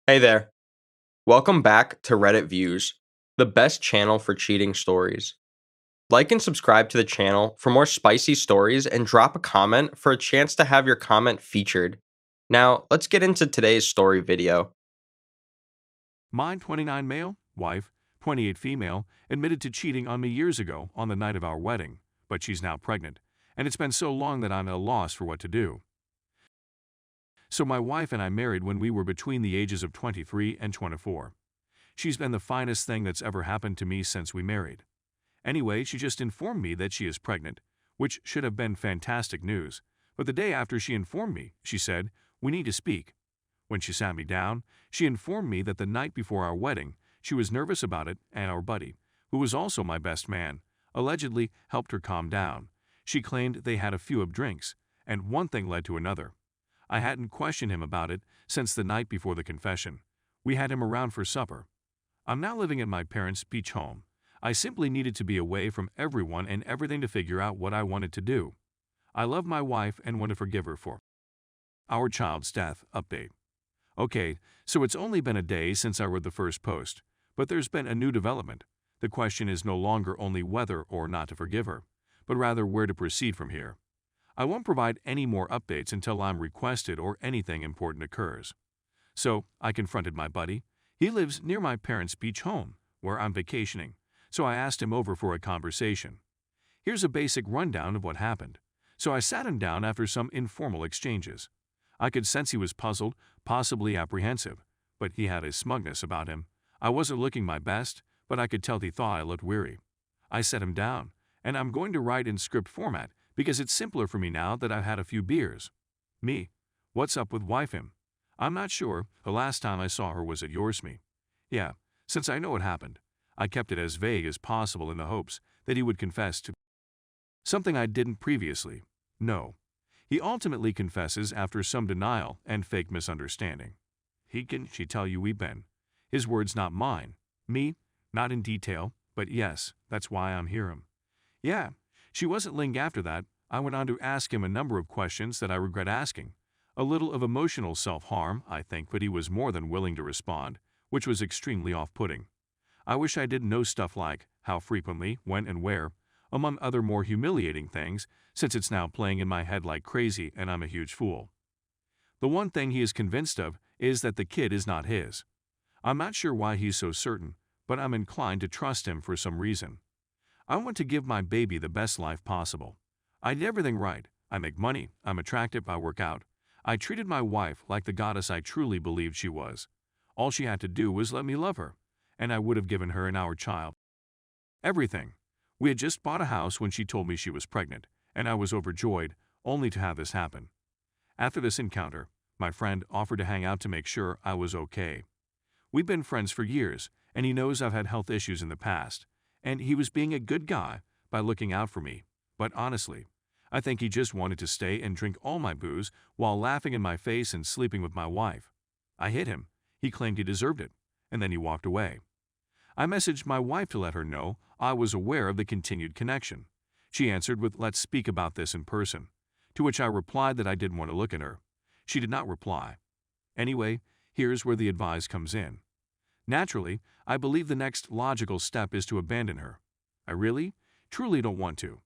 Hey there. Welcome back to Reddit Views, the best channel for cheating stories. Like and subscribe to the channel for more spicy stories and drop a comment for a chance to have your comment featured. Now, let's get into today's story video. Mine 29 male, wife, 28 female, admitted to cheating on me years ago on the night of our wedding, but she's now pregnant, and it's been so long that I'm at a loss for what to do. So my wife and I married when we were between the ages of 23 and 24. She's been the finest thing that's ever happened to me since we married. Anyway, she just informed me that she is pregnant, which should have been fantastic news, but the day after she informed me, she said, "We need to speak." When she sat me down, she informed me that the night before our wedding, she was nervous about it, and our buddy, who was also my best man, allegedly helped her calm down. She claimed they had a few of drinks, and one thing led to another. I hadn't questioned him about it since the night before the confession. We had him around for supper. I'm now living at my parents' beach home. I simply needed to be away from everyone and everything to figure out what I wanted to do. I love my wife and want to forgive her for our child's death. Update. Okay, so it's only been a day since I wrote the first post, but there's been a new development. The question is no longer only whether or not to forgive her, but rather where to proceed from here. I won't provide any more updates until I'm requested or anything important occurs. So, I confronted my buddy. He lives near my parents' beach home, where I'm vacationing, so I asked him over for a conversation. Here's a basic rundown of what happened. So I sat him down after some informal exchanges. I could sense he was puzzled, possibly apprehensive, but he had a smugness about him. I wasn't looking my best, but I could tell he thought I looked weary. I set him down, and I'm going to write in script format because it's simpler for me now that I've had a few beers. Me. What's up with wife him? I'm not sure. The last time I saw her was at yours me. Yeah, since I know it happened. I kept it as vague as possible in the hopes that he would confess to something I didn't previously. No. He ultimately confesses after some denial and fake misunderstanding. She tell you we've been. His words, not mine. Me, not in detail, but yes, that's why I'm here. Yeah, she wasn't linked after that. I went on to ask him a number of questions that I regret asking. A little of emotional self-harm, I think, but he was more than willing to respond, which was extremely off-putting. I wish I didn't know stuff like how frequently, when and where, among other more humiliating things, since it's now playing in my head like crazy and I'm a huge fool. The one thing he is convinced of is that the kid is not his. I'm not sure why he's so certain, but I'm inclined to trust him for some reason. I want to give my baby the best life possible. I did everything right. I make money, I'm attractive, I work out. I treated my wife like the goddess I truly believed she was. All she had to do was let me love her, and I would have given her and our child everything. We had just bought a house when she told me she was pregnant, and I was overjoyed, only to have this happen. After this encounter, my friend offered to hang out to make sure I was okay. We've been friends for years, and he knows I've had health issues in the past, and he was being a good guy by looking out for me. But honestly, I think he just wanted to stay and drink all my booze while laughing in my face and sleeping with my wife. I hit him. He claimed he deserved it, and then he walked away. I messaged my wife to let her know I was aware of the continued connection. She answered with, "Let's speak about this in person," to which I replied that I didn't want to look at her. She did not reply. Anyway, here's where the advice comes in. Naturally, I believe the next logical step is to abandon her. I really, truly don't want to.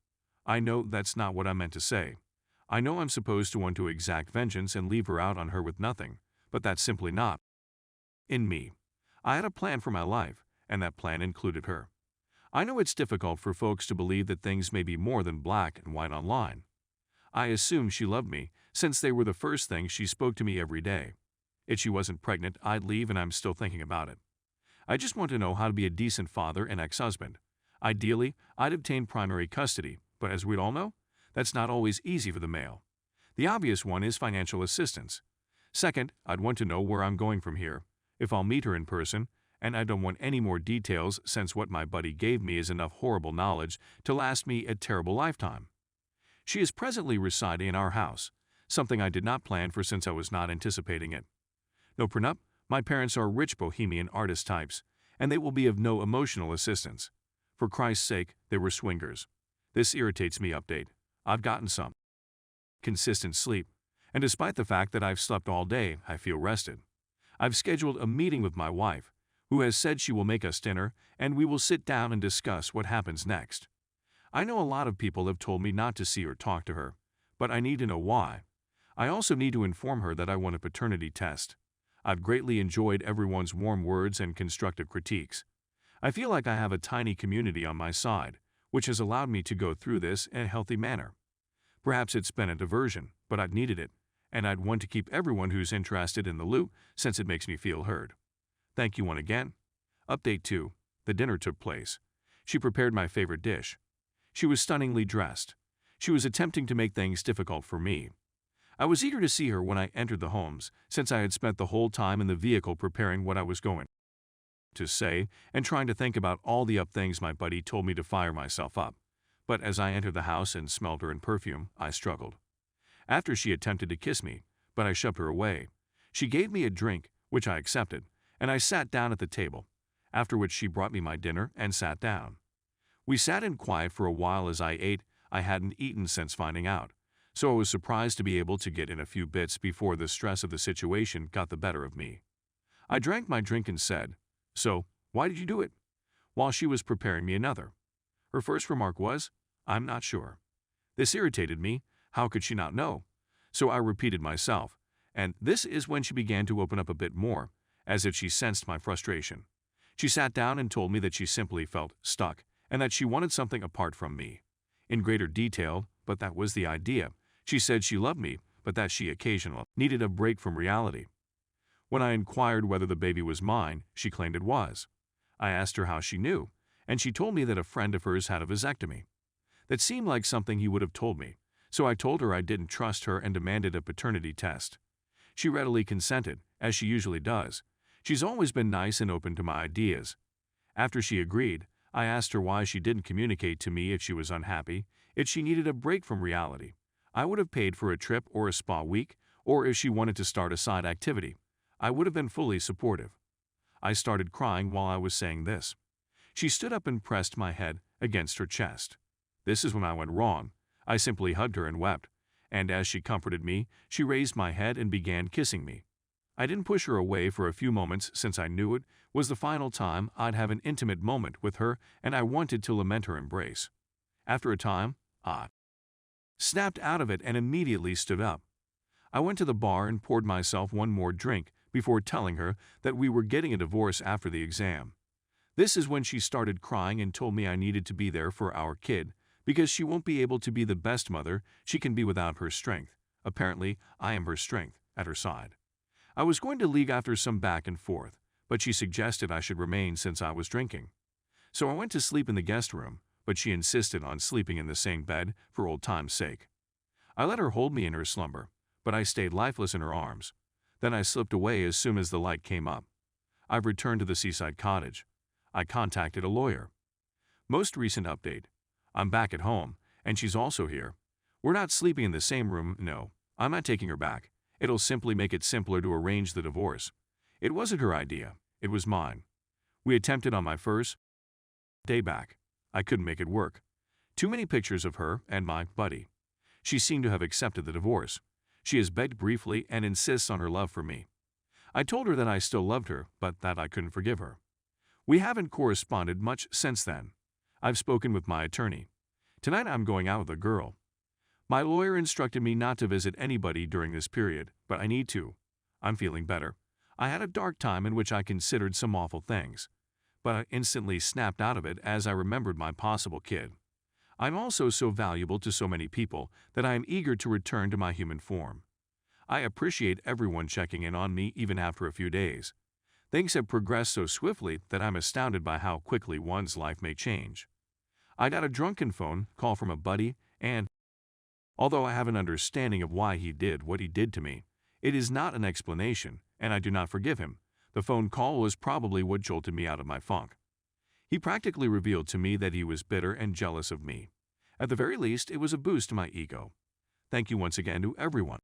I know that's not what I meant to say. I know I'm supposed to want to exact vengeance and leave her out on her with nothing, but that's simply not in me. I had a plan for my life, and that plan included her. I know it's difficult for folks to believe that things may be more than black and white online. I assume she loved me, since they were the first things she spoke to me every day. If she wasn't pregnant, I'd leave, and I'm still thinking about it. I just want to know how to be a decent father and ex-husband. Ideally, I'd obtain primary custody, but as we all know, that's not always easy for the male. The obvious one is financial assistance. Second, I'd want to know where I'm going from here, if I'll meet her in person, and I don't want any more details since what my buddy gave me is enough horrible knowledge to last me a terrible lifetime. She is presently residing in our house, something I did not plan for since I was not anticipating it. No prenup, my parents are rich bohemian artist types, and they will be of no emotional assistance. For Christ's sake, they were swingers. This irritates me. Update. I've gotten some consistent sleep, and despite the fact that I've slept all day, I feel rested. I've scheduled a meeting with my wife, who has said she will make us dinner and we will sit down and discuss what happens next. I know a lot of people have told me not to see or talk to her, but I need to know why. I also need to inform her that I want a paternity test. I've greatly enjoyed everyone's warm words and constructive critiques. I feel like I have a tiny community on my side, which has allowed me to go through this in a healthy manner. Perhaps it's been a diversion, but I've needed it, and I'd want to keep everyone who's interested in the loop since it makes me feel heard. Thank you once again. Update 2. The dinner took place. She prepared my favorite dish. She was stunningly dressed. She was attempting to make things difficult for me. I was eager to see her when I entered the homes, since I had spent the whole time in the vehicle preparing what I was going to say and trying to think about all the up things my buddy told me to fire myself up. But as I entered the house and smelled her in perfume, I struggled. After she attempted to kiss me, but I shoved her away. She gave me a drink, which I accepted, and I sat down at the table, after which she brought me my dinner and sat down. We sat in quiet for a while as I ate. I hadn't eaten since finding out, so I was surprised to be able to get in a few bits before the stress of the situation got the better of me. I drank my drink and said, "So, why did you do it?" while she was preparing me another. Her first remark was, "I'm not sure." This irritated me. How could she not know? So I repeated myself, and this is when she began to open up a bit more, as if she sensed my frustration. She sat down and told me that she simply felt stuck and that she wanted something apart from me. In greater detail, but that was the idea. She said she loved me, but that she occasionally needed a break from reality. When I inquired whether the baby was mine, she claimed it was. I asked her how she knew, and she told me that a friend of hers had a vasectomy. That seemed like something he would have told me, so I told her I didn't trust her and demanded a paternity test. She readily consented, as she usually does. She's always been nice and open to my ideas. After she agreed, I asked her why she didn't communicate to me if she was unhappy, if she needed a break from reality. I would have paid for a trip or a spa week, or if she wanted to start a side activity. I would have been fully supportive. I started crying while I was saying this. She stood up and pressed my head against her chest. This is when I went wrong. I simply hugged her and wept, and as she comforted me, she raised my head and began kissing me. I didn't push her away for a few moments since I knew it was the final time I'd have an intimate moment with her and I wanted to lament her embrace. After a time, I snapped out of it and immediately stood up. I went to the bar and poured myself one more drink before telling her that we were getting a divorce after the exam. This is when she started crying and told me I needed to be there for our kid because she won't be able to be the best mother she can be without her strength. Apparently, I am her strength at her side. I was going to leave after some back and forth, but she suggested I should remain since I was drinking. So I went to sleep in the guest room, but she insisted on sleeping in the same bed for old time's sake. I let her hold me in her slumber, but I stayed lifeless in her arms. Then I slipped away as soon as the light came up. I've returned to the seaside cottage. I contacted a lawyer. Most recent update. I'm back at home, and she's also here. We're not sleeping in the same room, no. I'm not taking her back. It'll simply make it simpler to arrange the divorce. It wasn't her idea. It was mine. We attempted on my first day back. I couldn't make it work. Too many pictures of her and my buddy. She seemed to have accepted the divorce. She has begged briefly and insists on her love for me. I told her that I still loved her, but that I couldn't forgive her. We haven't corresponded much since then. I've spoken with my attorney. Tonight I'm going out with a girl. My lawyer instructed me not to visit anybody during this period, but I need to. I'm feeling better. I had a dark time in which I considered some awful things, but I instantly snapped out of it as I remembered my possible kid. I'm also so valuable to so many people that I am eager to return to my human form. I appreciate everyone checking in on me even after a few days. Things have progressed so swiftly that I'm astounded by how quickly one's life may change. I got a drunken phone call from a buddy and, although I have an understanding of why he did what he did to me, it is not an explanation, and I do not forgive him. The phone call was probably what jolted me out of my funk. He practically revealed to me that he was bitter and jealous of me. At the very least, it was a boost to my ego. Thank you once again to everyone